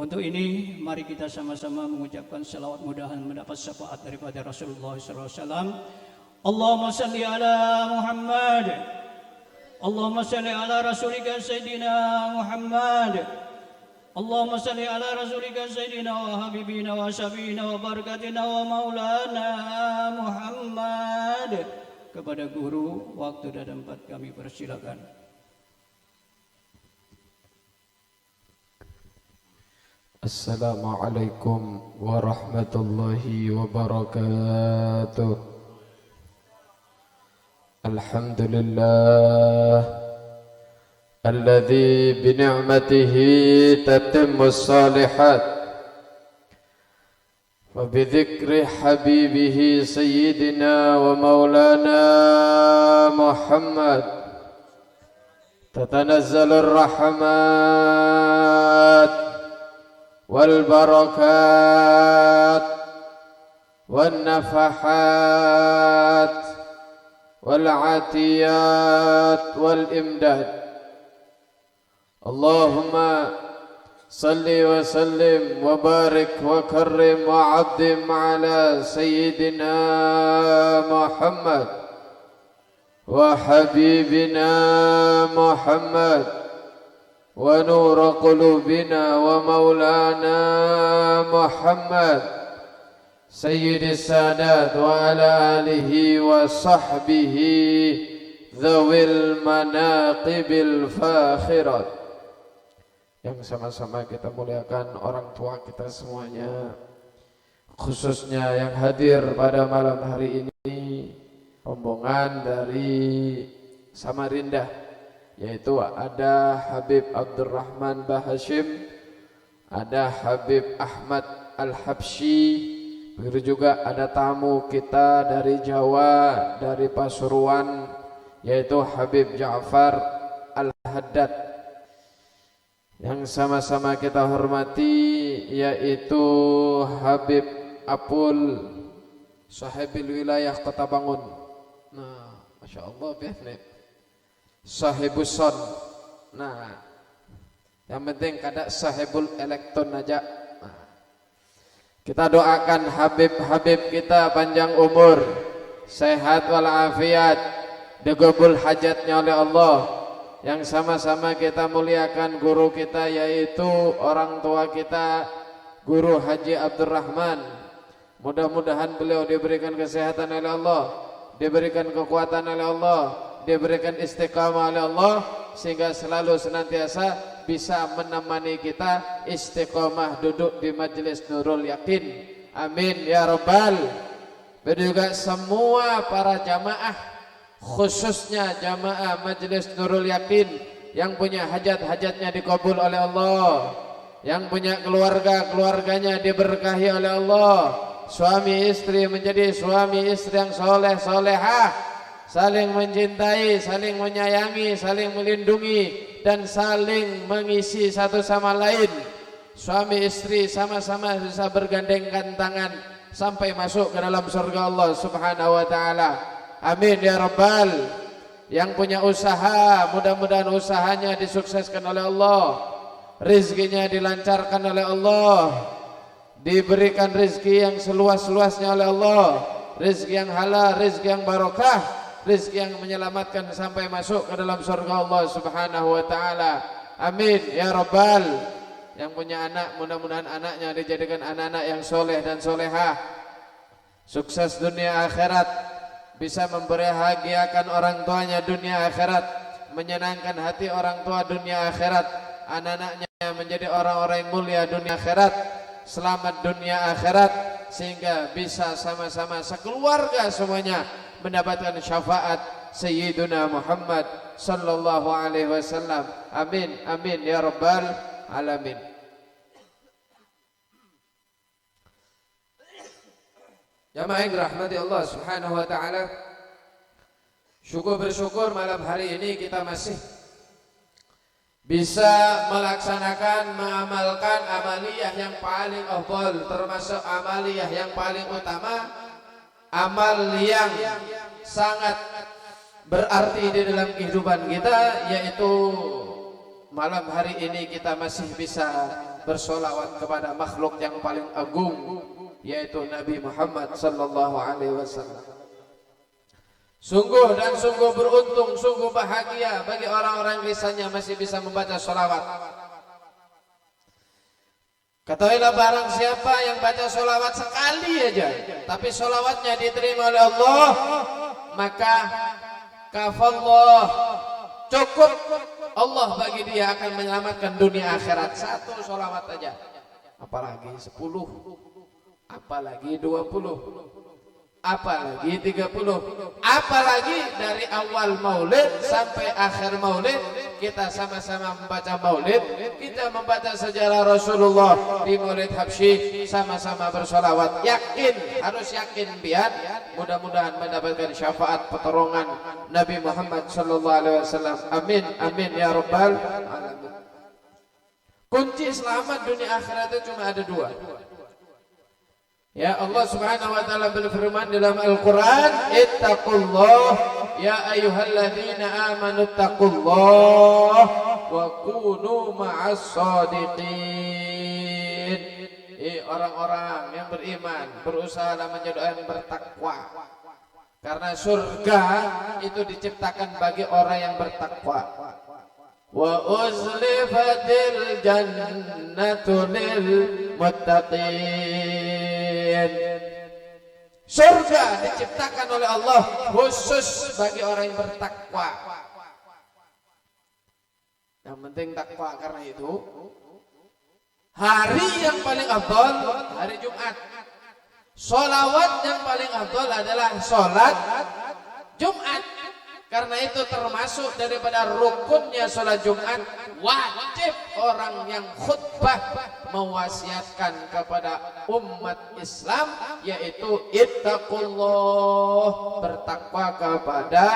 Untuk ini mari kita sama-sama mengucapkan selawat, mudahan mendapat syafaat daripada Rasulullah SAW. Allahumma salli ala Muhammad, Allahumma salli ala rasulika Sayyidina Muhammad, Allahumma salli ala rasulika Sayyidina wa habibina wa syafiina wa barakatina wa maulana Muhammad. Kepada guru, waktu dan tempat kami persilakan. Assalamualaikum warahmatullahi wabarakatuh. Alhamdulillah alladzi bi ni'matihi tatimmu shalihat wa bi dzikri habibihi sayyidina wa maulana Muhammad tatanazzalur rahmat والبركات والنفحات والعطيات والإمداد. اللهم صل وسلم وبارك وكرم وعظم على سيدنا محمد وحبيبنا محمد ونور قلوبنا ومولانا محمد سيد السادات وعلى آله وصحبه ذوي المناقب الفاخرات. Yang sama-sama kita muliakan orang tua kita semuanya, khususnya yang hadir pada malam hari ini, rombongan dari Samarinda, yaitu ada Habib Abdurrahman Bahashim, ada Habib Ahmad Al-Habsyi, begitu juga ada tamu kita dari Jawa, dari Pasuruan, yaitu Habib Ja'far Al-Haddad. Yang sama-sama kita hormati yaitu Habib Apul, Sahibil Wilayah Kota Bangun. Nah, Masya Allah, biasa Sahibus son. Nah, yang penting kada sahibul elektron aja. Nah, kita doakan Habib-habib kita panjang umur, sehat walafiat, digabul hajatnya oleh Allah. Yang sama-sama kita muliakan guru kita yaitu orang tua kita, Guru Haji Abdurrahman. Mudah-mudahan beliau diberikan kesehatan oleh Allah, diberikan kekuatan oleh Allah, diberikan istiqamah oleh Allah, sehingga selalu senantiasa bisa menemani kita istiqamah duduk di majelis Nurul Yakin. Amin ya rabbal. Juga semua para jamaah, khususnya jamaah majelis Nurul Yakin yang punya hajat-hajatnya dikabul oleh Allah, yang punya keluarga-keluarganya diberkahi oleh Allah, suami istri menjadi suami istri yang soleh solehah, saling mencintai, saling menyayangi, saling melindungi, dan saling mengisi satu sama lain. Suami istri sama-sama bisa bergandengan tangan sampai masuk ke dalam surga Allah Subhanahu wa ta'ala. Amin ya rabbal. Yang punya usaha, mudah-mudahan usahanya disukseskan oleh Allah, rizkinya dilancarkan oleh Allah, diberikan rizki yang seluas-luasnya oleh Allah, rizki yang halal, rizki yang barokah, rizki yang menyelamatkan sampai masuk ke dalam surga Allah Subhanahu wa ta'ala. Amin ya rabbal. Yang punya anak, mudah-mudahan anaknya dijadikan anak-anak yang soleh dan solehah, sukses dunia akhirat, bisa membahagiakan orang tuanya dunia akhirat, menyenangkan hati orang tua dunia akhirat, anak-anaknya menjadi orang-orang yang mulia dunia akhirat, selamat dunia akhirat, sehingga bisa sama-sama sekeluarga semuanya mendapatkan syafaat Sayyiduna Muhammad sallallahu alaihi wasallam. Amin amin ya rabbal alamin. Jamaah yang dirahmati Allah Subhanahu wa ta'ala, bersyukur malam hari ini kita masih bisa melaksanakan, mengamalkan amaliyah yang paling afdal, termasuk amaliyah yang paling utama, amal yang sangat berarti di dalam kehidupan kita, yaitu malam hari ini kita masih bisa bersolawat kepada makhluk yang paling agung, yaitu Nabi Muhammad sallallahu alaihi wasallam. Sungguh dan sungguh beruntung, sungguh bahagia bagi orang-orang yang lisannya masih bisa membaca solawat. Ketahuilah barang siapa yang baca solawat sekali aja, tapi solawatnya diterima oleh Allah, maka kafallah, cukup Allah bagi dia akan menyelamatkan dunia akhirat. Satu solawat aja, apalagi 10, apalagi 20, apalagi 30, apalagi dari awal maulid sampai akhir maulid kita sama-sama membaca maulid, kita membaca sejarah Rasulullah di Maulid Habsyi, sama-sama bersolawat. Yakin, harus yakin biar mudah-mudahan mendapatkan syafaat pertolongan Nabi Muhammad sallallahu alaihi wasallam. Amin amin ya rabbal alamin. Kunci selamat dunia akhirat itu cuma ada dua. Ya, Allah Subhanahu wa taala berfirman dalam Al-Qur'an, "Ittaqullah ya ayyuhalladzina amanu ittaqullah wa kunu ma'as shadiqin." Orang-orang yang beriman berusaha menjadi orang yang bertakwa. Karena surga itu diciptakan bagi orang yang bertakwa. Wa uzlifatil jannatu lil muttaqin. Surga diciptakan oleh Allah khusus bagi orang yang bertakwa. Yang penting takwa, karena itu hari yang paling afdal hari Jumat. Sholawat yang paling afdal adalah sholat Jumat. Karena itu termasuk daripada rukunnya sholat Jumat, wajib orang yang khutbah mewasiatkan kepada umat Islam, yaitu ittaqullah, bertakwa kepada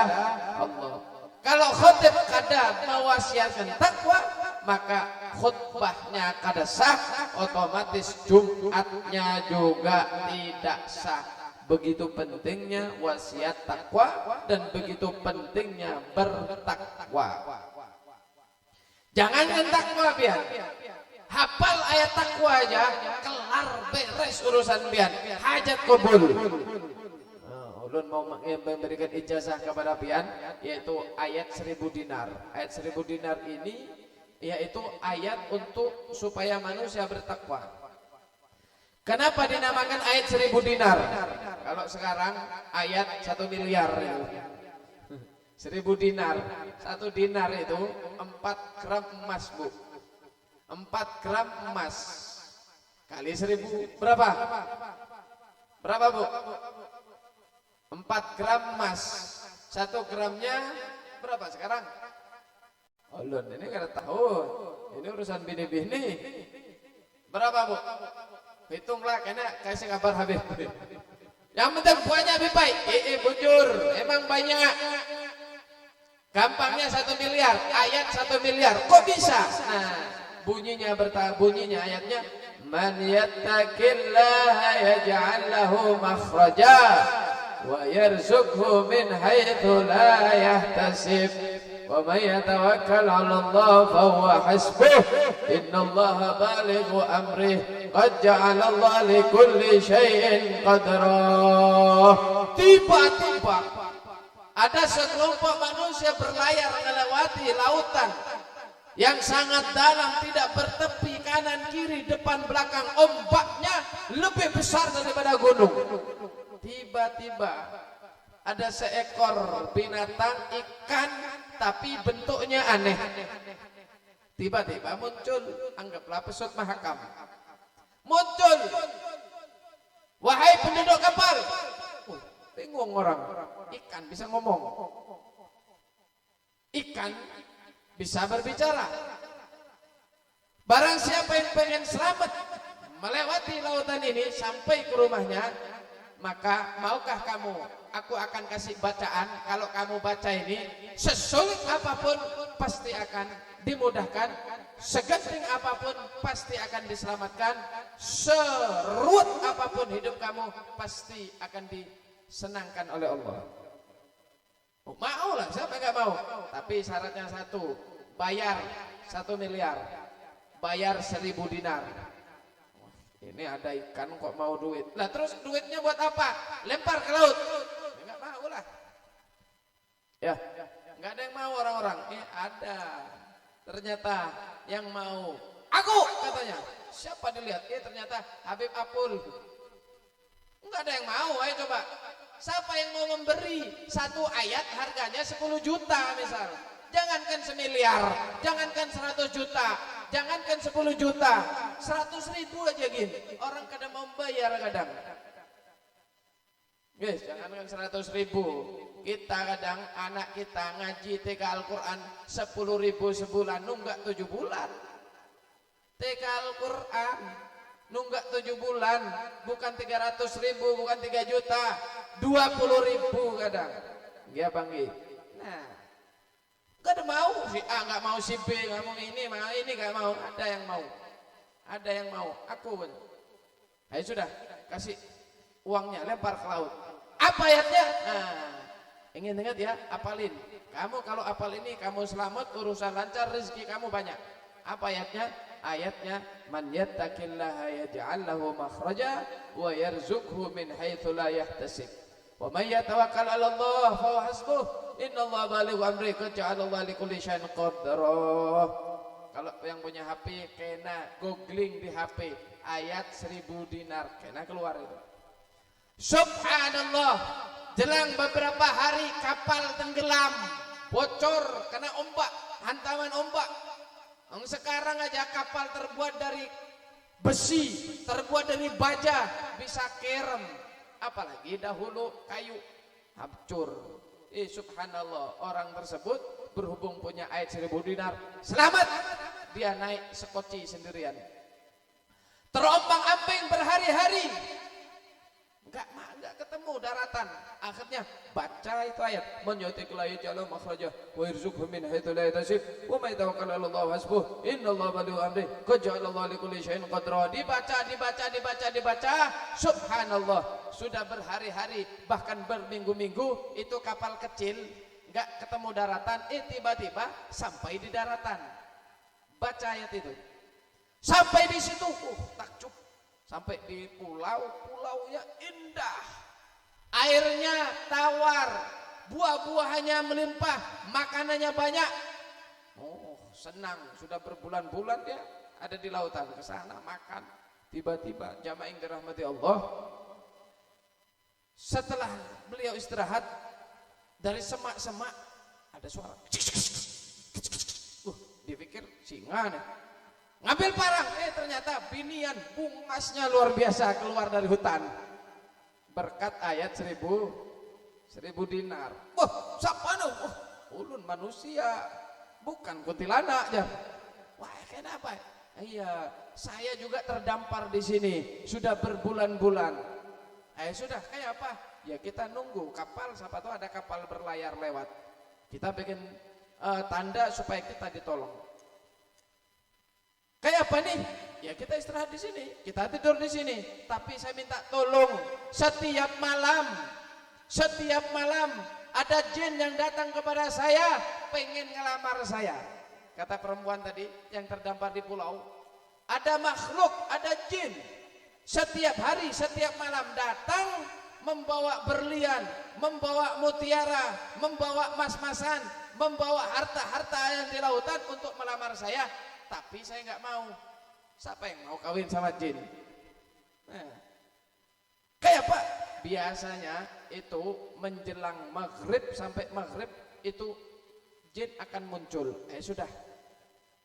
Allah. Kalau khutib kada mewasiatkan takwa, maka khutbahnya kada sah, otomatis Jumatnya juga tidak sah. Begitu pentingnya wasiat takwa dan begitu pentingnya bertakwa. Jangan takwa biar hafal ayat takwa aja, kelar beres urusan biar hajat kabul. Ulun mau memberikan ijazah kepada pian, yaitu ayat 1000 dinar. Ayat 1000 dinar ini yaitu ayat untuk supaya manusia bertakwa. Kenapa dinamakan ayat 1000 dinar? Kalau sekarang ayat 1 miliar. 1000 dinar. 1 dinar itu 4 gram emas, Bu. 4 gram emas kali 1000 berapa? Berapa, Bu? 4 gram emas. 1 gramnya berapa sekarang? Oh, Lun, ini kada tahu. Ini urusan bini-bini. Berapa, Bu? Hitunglah, kena kasih kabar Habib. Yang penting buahnya lebih baik. Bujur, emang banyak. Gampangnya 1 miliar, ayat 1 miliar. Kok bisa? Nah, bunyinya ayatnya, man yattaqillaha yaj'al lahu makhraja wa yarzuqhu min haitsu la yahtasib. Wa may yatawakkal 'ala Allah fa huwa hasbuh. Innallaha balighu amrih. Qad ja'ala Allah li kulli syai'in qadra. Tiba-tiba ada sekelompok manusia berlayar melewati lautan yang sangat dalam, tidak bertepi kanan kiri depan belakang, ombaknya lebih besar daripada gunung. Tiba-tiba ada seekor binatang ikan tapi bentuknya aneh. Tiba-tiba muncul, anggaplah pesut mahakam. Muncul, wahai penduduk kapal. Bingung orang, ikan bisa ngomong, ikan bisa berbicara. Barang siapa yang pengen selamat melewati lautan ini sampai ke rumahnya, maka maukah kamu, aku akan kasih bacaan. Kalau kamu baca ini, sesulit apapun pasti akan dimudahkan, segenting apapun pasti akan diselamatkan, seruat apapun hidup kamu pasti akan disenangkan oleh Allah. Mau lah, siapa nggak mau? Tapi syaratnya satu, bayar 1 miliar. bayar 1000 dinar. Ini ada ikan kok mau duit. Lah terus duitnya buat apa? Lempar ke laut. Enggak mau lah. Ya, enggak ada yang mau orang-orang. Ada. Ternyata yang mau. Aku katanya. Siapa dilihat? Ternyata Habib Apul. Enggak ada yang mau. Ayo coba. Siapa yang mau memberi satu ayat harganya 10 juta misal. Jangankan semiliar, jangankan 100 juta, jangankan 10 juta, 100.000 aja gini. Orang kadang mau bayar kadang. Guys, jangankan 100.000. Kita kadang anak kita ngaji TK Al-Quran 10.000 sebulan, nunggak 7 bulan. TK Al-Quran nunggak 7 bulan, bukan 300.000, bukan 3 juta, 20.000 kadang. Ya Bang. Nah. Gak ada mau, si A gak mau, si B gak mau, ini gak mau. Ada yang mau, ada yang mau. Aku pun. Ayo sudah, kasih uangnya, lempar ke laut. Apa ayatnya? Nah, ingin ingat ya, apalin. Kamu kalau apal ini, kamu selamat, urusan lancar, rezeki kamu banyak. Apa ayatnya? Ayatnya, man yattaqillaha yaj'al lahu makhraja wa yarzuqhu min haitsu la yahtasib. Wa may yatawakkal 'ala Allah fa huwa hasbuh. Innallaha balighu amri qad ja'alallahu likulli syai'in qadra. Kalau yang punya HP kena googling di HP ayat 1000 dinar, kena keluar itu. Subhanallah, jelang beberapa hari kapal tenggelam, bocor kena ombak, hantaman ombak. Sekarang aja kapal terbuat dari besi, terbuat dari baja, bisa kerem, apalagi dahulu kayu, hancur. Subhanallah, orang tersebut berhubung punya ayat 1000 dinar, selamat. Dia naik sekoci sendirian, terombang-ambing berhari-hari, enggak ketemu daratan. Akhirnya baca itu ayat, man yattaqillaha yaj'al lahu makhraja wa yarzuqhu min haitsu la yahtasib wa may yatawakkal 'ala Allah hasbuh innallaha balighu amri qad ja'alallahu likulli syai'in qadra. Dibaca. Subhanallah, sudah berhari-hari bahkan berminggu-minggu itu kapal kecil enggak ketemu daratan, tiba-tiba sampai di daratan. Baca ayat itu. Sampai di situ, takjub. Sampai di pulau-pulaunya indah, airnya tawar, buah-buahannya melimpah, makanannya banyak. Senang, sudah berbulan-bulan dia ada di lautan, ke sana makan. Tiba-tiba jamaah yang dirahmati Allah, setelah beliau istirahat, dari semak-semak ada suara. Dipikir singa nih. Ngambil parang, ternyata binian bungasnya luar biasa keluar dari hutan. Berkat ayat 1000 dinar. Wah, siapa nu? Ulun manusia, bukan kuntilanak aja. Wah, kenapa? Iya, saya juga terdampar di sini sudah berbulan-bulan. Sudah, kayak apa? Ya kita nunggu kapal, siapa tahu ada kapal berlayar lewat. Kita bikin tanda supaya kita ditolong. Kayak apa nih? Ya kita istirahat di sini, kita tidur di sini. Tapi saya minta tolong, setiap malam ada jin yang datang kepada saya, pengen ngelamar saya. Kata perempuan tadi yang terdampar di pulau, ada makhluk, ada jin. Setiap hari, setiap malam datang membawa berlian, membawa mutiara, membawa emas-emasan, membawa harta-harta yang di lautan untuk melamar saya. Tapi saya nggak mau. Siapa yang mau kawin sama jin? Kayak apa? Biasanya itu menjelang maghrib, sampai maghrib itu jin akan muncul. Sudah,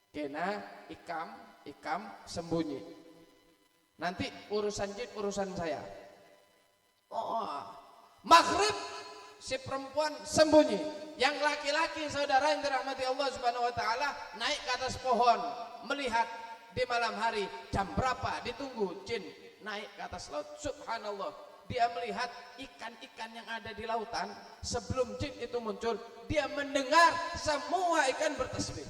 kena ikam sembunyi. Nanti urusan jin urusan saya. Maghrib si perempuan sembunyi. Yang laki-laki saudara yang dirahmati Allah Subhanahu wa taala naik ke atas pohon, melihat di malam hari jam berapa, ditunggu jin naik ke atas laut. Subhanallah, dia melihat ikan-ikan yang ada di lautan. Sebelum jin itu muncul, dia mendengar semua ikan bertasbih.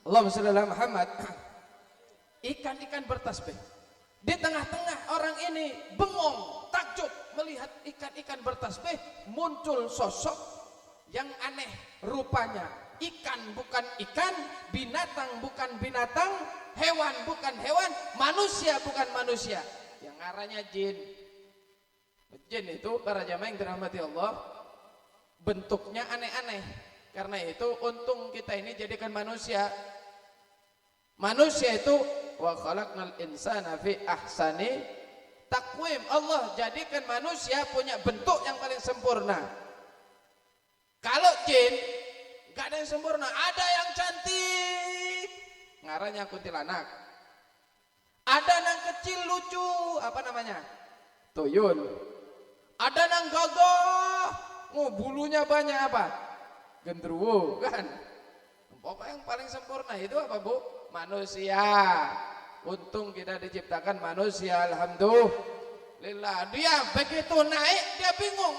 Allahumma shalli ala Muhammad. Ikan-ikan bertasbih. Di tengah-tengah orang ini bengong, takjub melihat ikan-ikan bertasbih. Muncul sosok yang aneh rupanya. ikan bukan ikan, binatang bukan binatang, hewan bukan hewan, manusia bukan manusia. Yang ngarannya jin. Jin itu para jamaah yang dirahmati Allah, bentuknya aneh-aneh. Karena itu untung kita ini jadikan manusia. Manusia itu wa khalaqnal insana fi ahsani taqwim. Allah jadikan manusia punya bentuk yang paling sempurna. Kalau jin gak ada yang sempurna, ada yang cantik, ngaranya kuntilanak. Ada yang kecil lucu, apa namanya? Tuyul. Ada yang gagah, bulunya banyak apa? Gendruwo kan? Pokoknya yang paling sempurna itu apa, Bu? Manusia. Untung kita diciptakan manusia, alhamdulillah. Dia begitu naik, dia bingung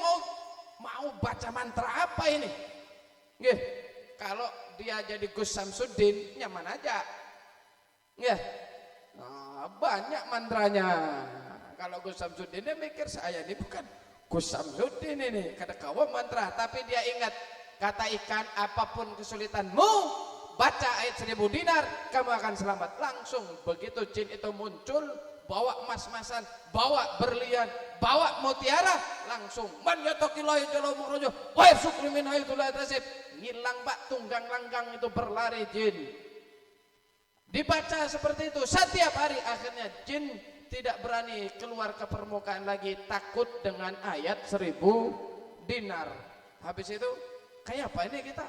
mau baca mantra apa ini. Nggih, kalau dia jadi Gus Samsudin, nyaman aja. Nggih. Nah, banyak mantranya. Kalau Gus Samsudin dia mikir saya ini bukan Gus Samsudin ini, kata kawan mantra, tapi dia ingat kata ikan, apapun kesulitanmu, baca ayat 1000 dinar, kamu akan selamat. Langsung begitu jin itu muncul, bawa emas-emasan, bawa berlian, bawa mutiara, langsung man yattaqillahi jalla mukhraja wa yarzuqhu min haitsu la yahtasib. Ngilang Pak, tunggang langgang itu berlari jin. Dibaca seperti itu setiap hari, akhirnya jin tidak berani keluar ke permukaan lagi, takut dengan ayat 1000 dinar. Habis itu kayak apa ini kita?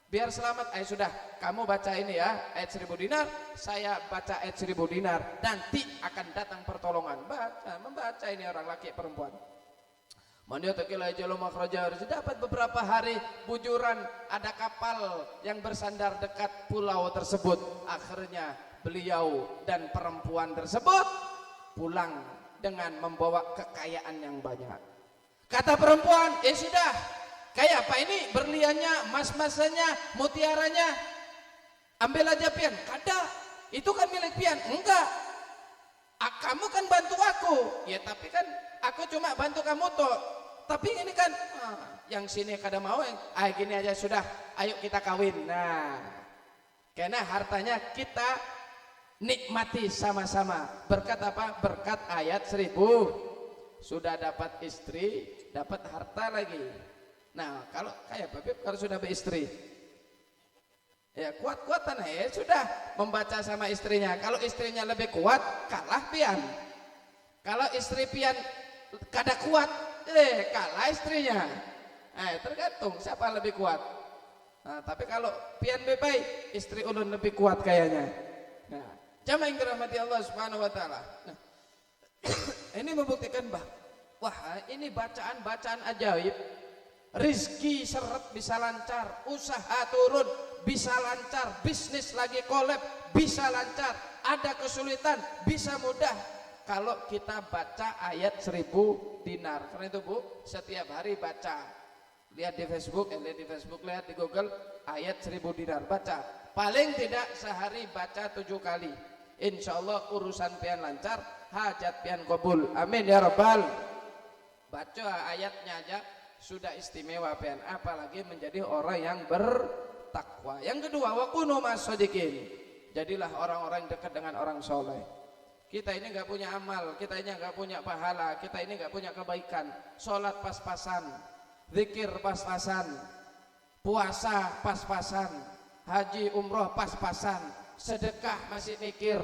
Biar selamat, sudah, kamu baca ini ya, ayat 1000 dinar, saya baca ayat 1000 dinar, nanti akan datang pertolongan. Membaca ini orang laki perempuan. Man yattaqillaha yaj'al lahu makhraja. Dapat beberapa hari bujuran, ada kapal yang bersandar dekat pulau tersebut. Akhirnya beliau dan perempuan tersebut pulang dengan membawa kekayaan yang banyak. Kata perempuan, sudah, kayak apa ini berliannya, mas-masanya, mutiaranya, ambil aja pian. Kada, itu kan milik pian. Enggak, kamu kan bantu aku. Ya tapi kan aku cuma bantu kamu toh. Tapi ini kan yang sini kada mau, gini aja sudah, ayo kita kawin. Nah, karena hartanya kita nikmati sama-sama. Berkat apa? Berkat ayat 1000. Sudah dapat istri, dapat harta lagi. Nah, kalau kayak Babib kalau sudah beristri, ya kuat-kuatan sudah membaca sama istrinya. Kalau istrinya lebih kuat, kalah pian. Kalau istri pian kada kuat, kalah istrinya. Tergantung siapa lebih kuat. Nah, tapi kalau pian baik, istri ulun lebih kuat kayaknya. Nah, jamaah yang dirahmati Allah Subhanahu wa taala. Nah, ini membuktikan wah, ini bacaan-bacaan ajaib. Rizki seret bisa lancar, usaha turun bisa lancar, bisnis lagi kolab bisa lancar, ada kesulitan bisa mudah kalau kita baca ayat 1000 dinar. Karena itu Bu, setiap hari baca. Lihat di Facebook, lihat di Google ayat 1000 dinar, baca. Paling tidak sehari baca 7 kali. Insya Allah urusan pian lancar, hajat pian kabul. Amin ya rabbal. Baca ayatnya aja sudah istimewa pian, apalagi menjadi orang yang bertakwa. Yang kedua, wa kunu ma'as-shadiqin. Jadilah orang-orang yang dekat dengan orang soleh. Kita ini nggak punya amal, kita ini nggak punya pahala, kita ini nggak punya kebaikan. Sholat pas-pasan, zikir pas-pasan, puasa pas-pasan, haji umroh pas-pasan, sedekah masih mikir.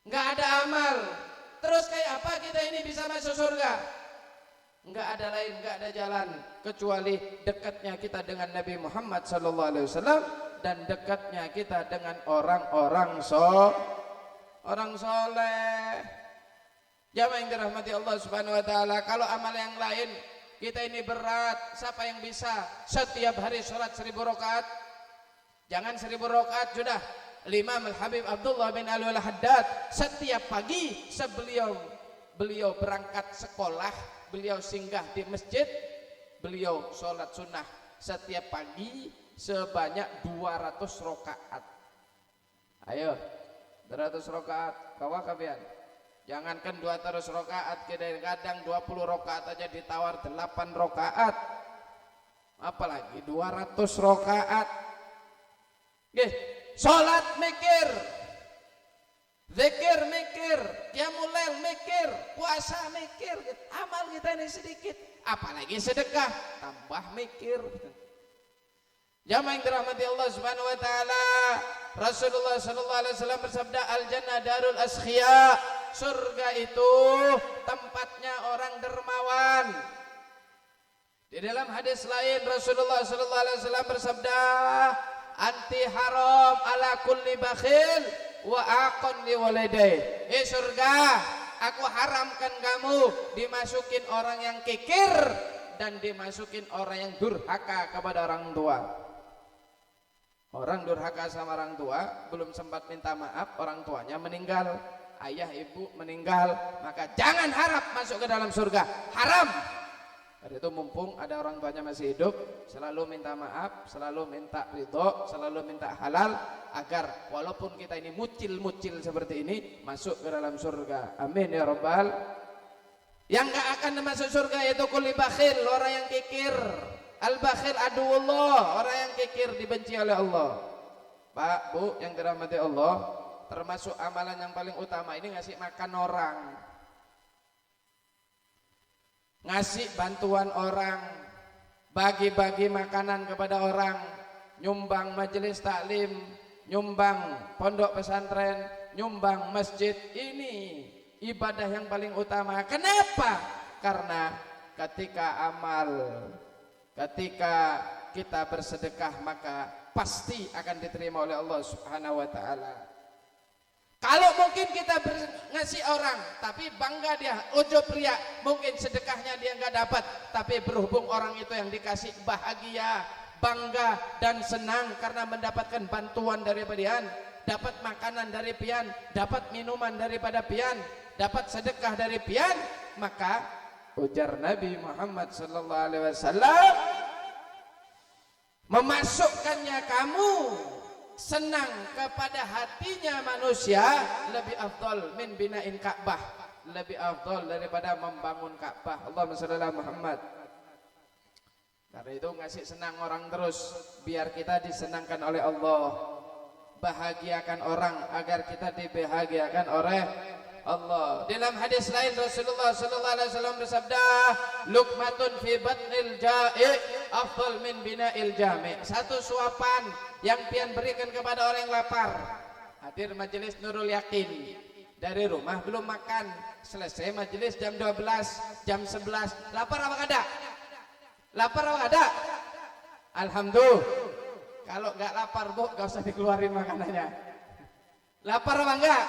Nggak ada amal. Terus kayak apa kita ini bisa masuk surga? Nggak ada lain, nggak ada jalan kecuali dekatnya kita dengan Nabi Muhammad SAW dan dekatnya kita dengan orang-orang soleh. Jamaah yang dirahmati Allah Subhanahu wa taala, kalau amal yang lain kita ini berat, siapa yang bisa setiap hari sholat 1000 rakaat? Jangan 1000 rakaat sudah. Imam Al-Habib Abdullah bin Alwi Al-Haddad setiap pagi sebelum beliau berangkat sekolah, beliau singgah di masjid, beliau sholat sunnah setiap pagi sebanyak 200 rakaat. Ayo, 200 rakaat, kawan kalian. Jangankan 200 rakaat, kadang-kadang 20 rakaat aja ditawar 8 rakaat. apalagi 200 rakaat. Nggih, salat mikir, zikir mikir, qiyamul lail mikir, puasa mikir, amal kita ini sedikit, apalagi sedekah tambah mikir. Jamaah yang dirahmati Allah Subhanahu wa taala, Rasulullah sallallahu alaihi wasallam bersabda, al jannah darul asqiya, surga itu tempatnya orang dermawan. Di dalam hadis lain Rasulullah sallallahu alaihi wasallam bersabda, anti haram ala kulli bakhil wa aqon li walidai. Surga, aku haramkan kamu dimasukin orang yang kikir dan dimasukin orang yang durhaka kepada orang tua. Orang durhaka sama orang tua, belum sempat minta maaf, orang tuanya meninggal, ayah ibu meninggal, maka jangan harap masuk ke dalam surga, haram. Karena itu mumpung ada orang tuanya masih hidup, selalu minta maaf, selalu minta ridho, selalu minta halal, agar walaupun kita ini mucil-mucil seperti ini, masuk ke dalam surga. Amin ya rabbal. Yang gak akan masuk surga yaitu kulli bakhil, orang yang kikir. Al-bakhil aduwullah, orang yang kikir dibenci oleh Allah. Pak, Bu, yang dirahmati Allah, termasuk amalan yang paling utama ini ngasih makan orang, ngasih bantuan orang, bagi-bagi makanan kepada orang, nyumbang majelis taklim, nyumbang pondok pesantren, nyumbang masjid. Ini ibadah yang paling utama. Kenapa? Karena ketika kita bersedekah maka pasti akan diterima oleh Allah Subhanahu wa taala. Kalau mungkin kita ngasih orang tapi bangga dia, ujub ria, mungkin sedekahnya dia nggak dapat, tapi berhubung orang itu yang dikasih bahagia, bangga dan senang karena mendapatkan bantuan daripada pian, dapat makanan dari pian, dapat minuman daripada pian, dapat sedekah dari pian, maka ujar Nabi Muhammad sallallahu alaihi wasallam, memasukkannya kamu senang kepada hatinya manusia lebih afdal min bina'in Ka'bah, lebih afdal daripada membangun Ka'bah. Allahumma shalli ala Muhammad. Karena itu ngasih senang orang terus biar kita disenangkan oleh Allah. Bahagiakan orang agar kita dibahagiakan oleh Allah. Dalam hadis lain Rasulullah sallallahu alaihi wasallam bersabda, luqmatun fi batnil ja'i afdal min bina'il jami'. Satu suapan yang pian berikan kepada orang yang lapar. Hadir majelis Nurul Yakin, dari rumah belum makan, selesai majelis jam 12, jam 11, lapar apa ada? Lapar apa ada? Alhamdulillah. Kalau enggak lapar, Bu, enggak usah dikeluarin makanannya. Lapar apa enggak?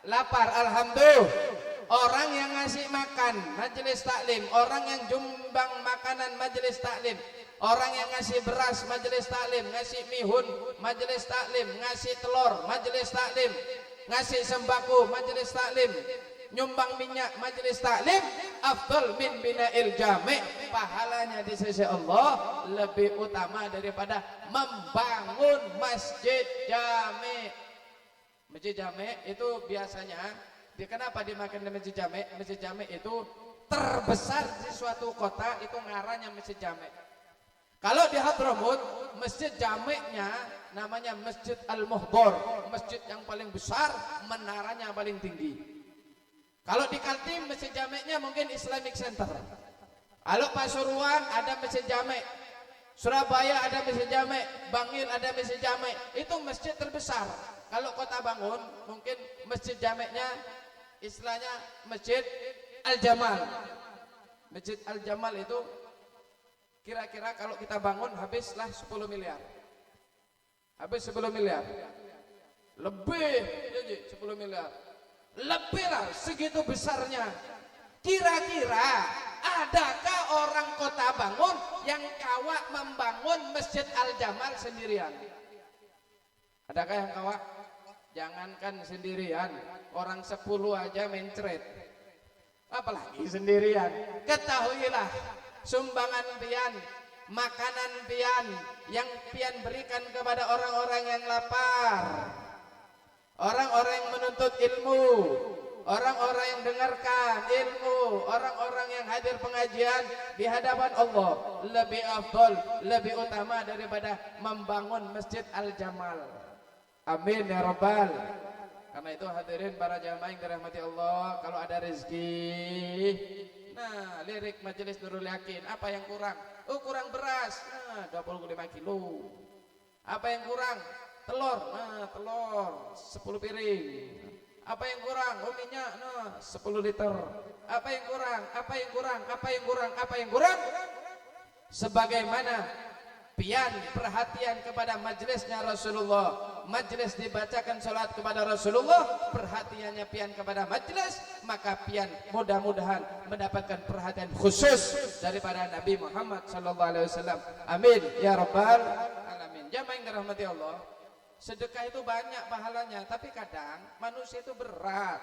Lapar, alhamdulillah. Orang yang ngasih makan majelis taklim, orang yang jumbang makanan majelis taklim, orang yang ngasih beras majelis taklim, ngasih mihun majelis taklim, ngasih telur majelis taklim, ngasih sembako majelis taklim, nyumbang minyak majelis taklim, afdal min bina'il jami'. Pahalanya di sisi Allah lebih utama daripada membangun masjid jami'. Masjid jami' itu biasanya kenapa dimakan di masjid jami'? Masjid jami' itu terbesar di suatu kota, itu ngarannya masjid jami'. Kalau di Hadramut, masjid jami'nya namanya Masjid Al-Muhdhar, masjid yang paling besar, menaranya paling tinggi. Kalau di Kaltim, masjid jami'nya mungkin Islamic Center. Kalau Pasuruan ada masjid jami', Surabaya ada masjid jami', Bangil ada masjid jami', itu masjid terbesar. Kalau kota bangun, mungkin masjid jami'nya istilahnya Masjid Al-Jamal. Masjid Al-Jamal itu kira-kira kalau kita bangun habislah 10 miliar. Habis 10 miliar. Lebih, 10 miliar. Lebih lah, segitu besarnya. Kira-kira adakah orang kota bangun yang kawak membangun Masjid Al-Jamal sendirian? Adakah yang kawak? Jangankan sendirian, orang 10 aja mencret, apalagi sendirian. Ketahuilah, sumbangan pian, makanan pian yang pian berikan kepada orang-orang yang lapar, orang-orang yang menuntut ilmu, orang-orang yang dengarkan ilmu, orang-orang yang hadir pengajian di hadapan Allah lebih afdal, lebih utama daripada membangun Masjid Al-Jamal. Amin ya rabbal. Karena itu hadirin para jamaah yang dirahmati Allah, kalau ada rezeki, nah lirik majelis Nurul Yakin, apa yang kurang? Oh kurang beras, nah 25 kilo. Apa yang kurang? Telur, nah telur 10 piring. Apa yang kurang? Oh minyak, nah 10 liter. Apa yang kurang? Apa yang kurang? Apa yang kurang? Apa yang kurang? Sebagaimana pian perhatian kepada majelisnya Rasulullah, majelis dibacakan salat kepada Rasulullah, perhatiannya pian kepada majelis, maka pian mudah-mudahan mendapatkan perhatian khusus daripada Nabi Muhammad sallallahu alaihi wasallam. Amin ya rabbal alamin. Jamaah yang dirahmati Allah, sedekah itu banyak pahalanya, tapi kadang manusia itu berat.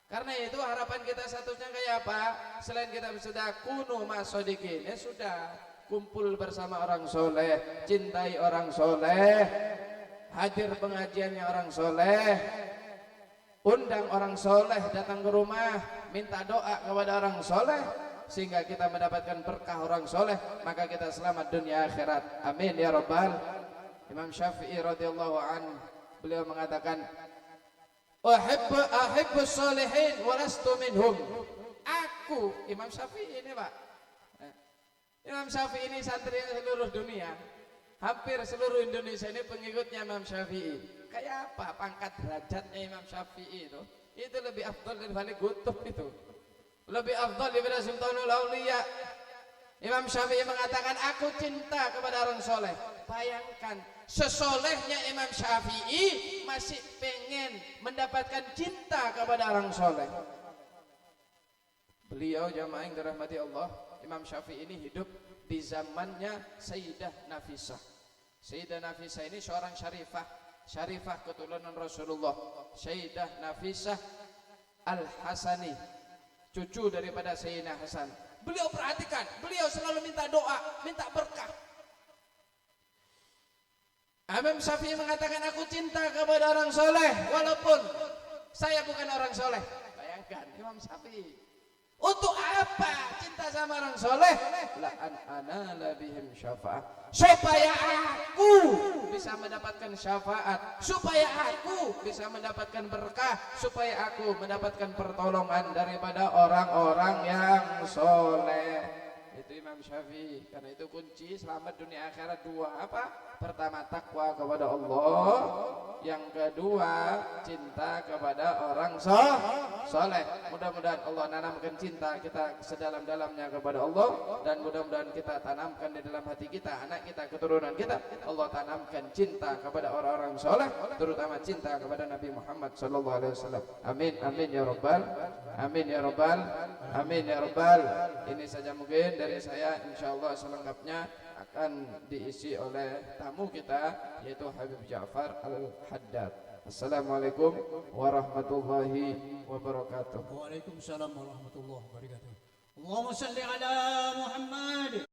Karena itu harapan kita satunya kayak apa? Selain kita sudah kunu masodikin, ya sudah kumpul bersama orang soleh, cintai orang soleh, hadir pengajiannya orang soleh, undang orang soleh datang ke rumah, minta doa kepada orang soleh, sehingga kita mendapatkan berkah orang soleh, maka kita selamat dunia akhirat. Amin ya rabbal. Imam Syafi'i radhiyallahu anhu beliau mengatakan, Ahibbus salihin walastu minhum. Aku Imam Syafi'i ini Pak. Imam Syafi'i ini santri seluruh dunia. Hampir seluruh Indonesia ini pengikutnya Imam Syafi'i. Kayak apa pangkat derajatnya Imam Syafi'i itu? Itu lebih afdal daripada Qutb itu. Lebih afdal daripada Sultanul Auliya. Imam Syafi'i mengatakan, aku cinta kepada orang soleh. Bayangkan, sesolehnya Imam Syafi'i masih pengen mendapatkan cinta kepada orang soleh. Beliau jamaah yang dirahmati Allah, Imam Syafi'i ini hidup di zamannya Sayyidah Nafisah. Sayyidah Nafisah ini seorang syarifah keturunan Rasulullah. Sayyidah Nafisah Al-Hasani, cucu daripada Sayyidina Hasan. Beliau perhatikan, beliau selalu minta doa, minta berkah. Imam Syafi'i mengatakan, aku cinta kepada orang soleh walaupun saya bukan orang soleh. Bayangkan Imam Syafi'i, untuk apa cinta sama orang soleh? La an'ana bihim syafa'ah, supaya aku bisa mendapatkan syafaat, supaya aku bisa mendapatkan berkah, supaya aku mendapatkan pertolongan daripada orang-orang yang soleh. Itu Imam Syafi'i. Karena itu kunci selamat dunia akhirat dua apa? Pertama takwa kepada Allah, yang kedua cinta kepada orang soleh. Mudah-mudahan Allah tanamkan cinta kita sedalam-dalamnya kepada Allah, dan mudah-mudahan kita tanamkan di dalam hati kita, anak kita, keturunan kita, Allah tanamkan cinta kepada orang-orang soleh, terutama cinta kepada Nabi Muhammad sallallahu alaihi wasallam. Amin amin ya rabbal. Amin ya rabbal. Amin ya rabbal. Ini saja mungkin dari saya, insyaallah selengkapnya akan diisi oleh tamu kita, yaitu Habib Ja'far Al-Haddad. Assalamualaikum warahmatullahi wabarakatuh. Waalaikumsalam warahmatullahi wabarakatuh. Allahumma salli ala Muhammad